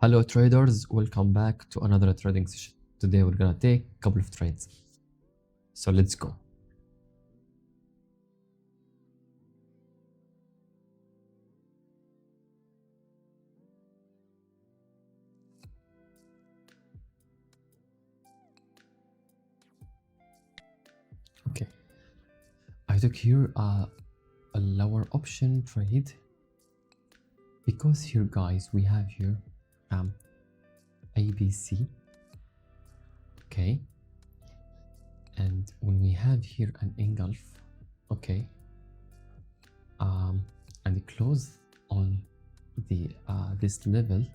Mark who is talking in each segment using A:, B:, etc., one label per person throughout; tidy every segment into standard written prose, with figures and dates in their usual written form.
A: Hello traders, welcome back to another trading session. Today we're gonna take a couple of trades. So let's go. Okay, I took here a lower option trade because here guys we have here ABC. Okay, and when we have here an engulf, okay, and close on the this level,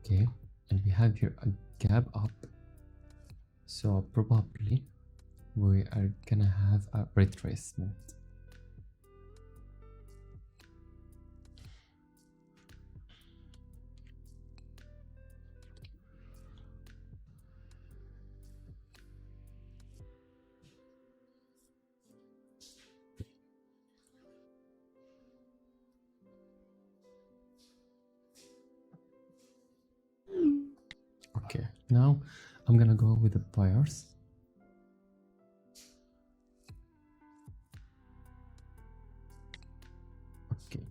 A: okay, and we have here a gap up, so probably we are gonna have a retracement. Okay, now I'm gonna go with the buyers. Okay,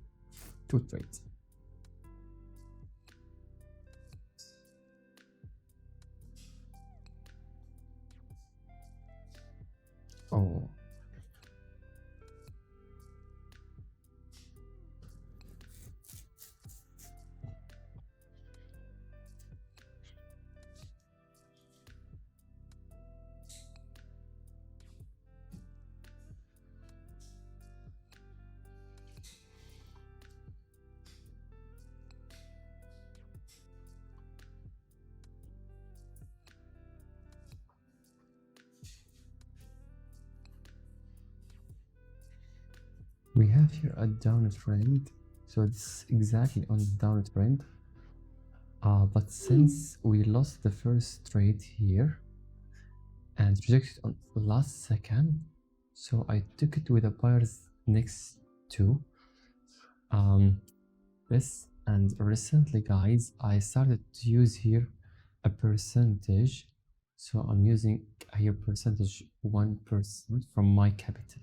A: two trades. Oh, we have here a downward trend, so it's exactly on the downward trend. But since we lost the first trade here and rejected on the last second, so I took it with the buyers next to this. And recently, guys, I started to use here a percentage, so I'm using here percentage 1% from my capital.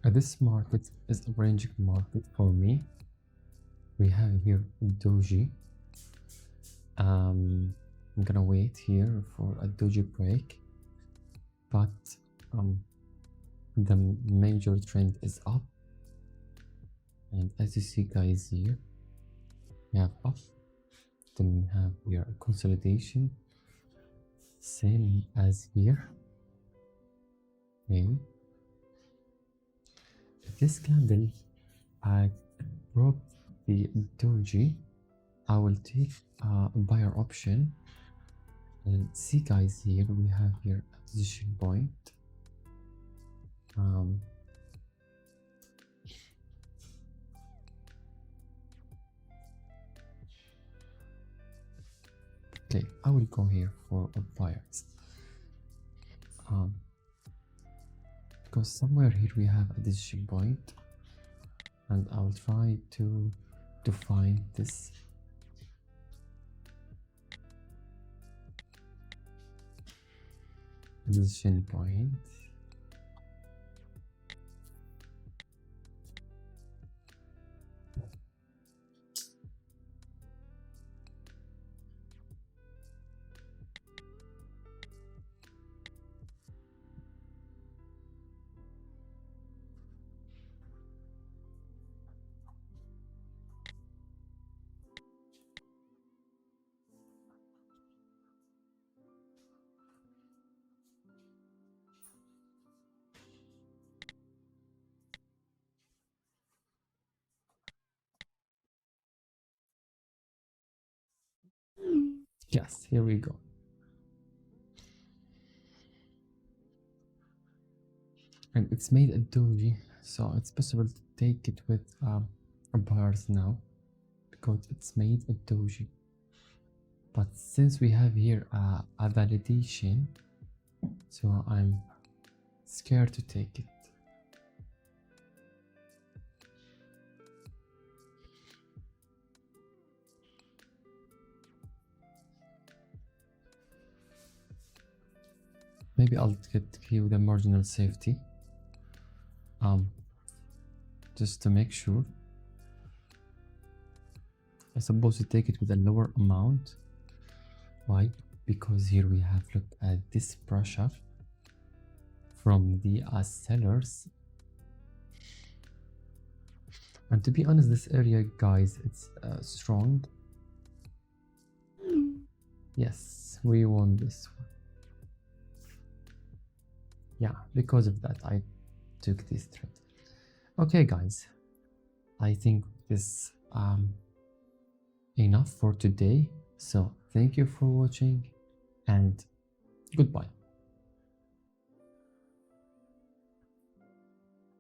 A: This market is a ranging market for me. We have here doji. I'm gonna wait here for a doji break, but the major trend is up, and as you see guys here, we have up, then we have here a consolidation, same as here. Okay, this candle I broke the doji, I will take a buyer option. And see guys, here we have here a position point. Okay, I will go here for a buyers, because somewhere here we have a decision point, and I will try to find this decision point. Yes, here we go. And it's made a doji, so it's possible to take it with bars now because it's made a doji. But since we have here a validation, so I'm scared to take it. Maybe I'll get here with a marginal safety. Just to make sure. I suppose to take it with a lower amount. Why? Because here we have, look at this pressure from the sellers. And to be honest, this area, guys, it's strong. Yes, we won this one. Yeah, because of that, I took this trade. Okay, guys, I think this enough for today. So thank you for watching and goodbye.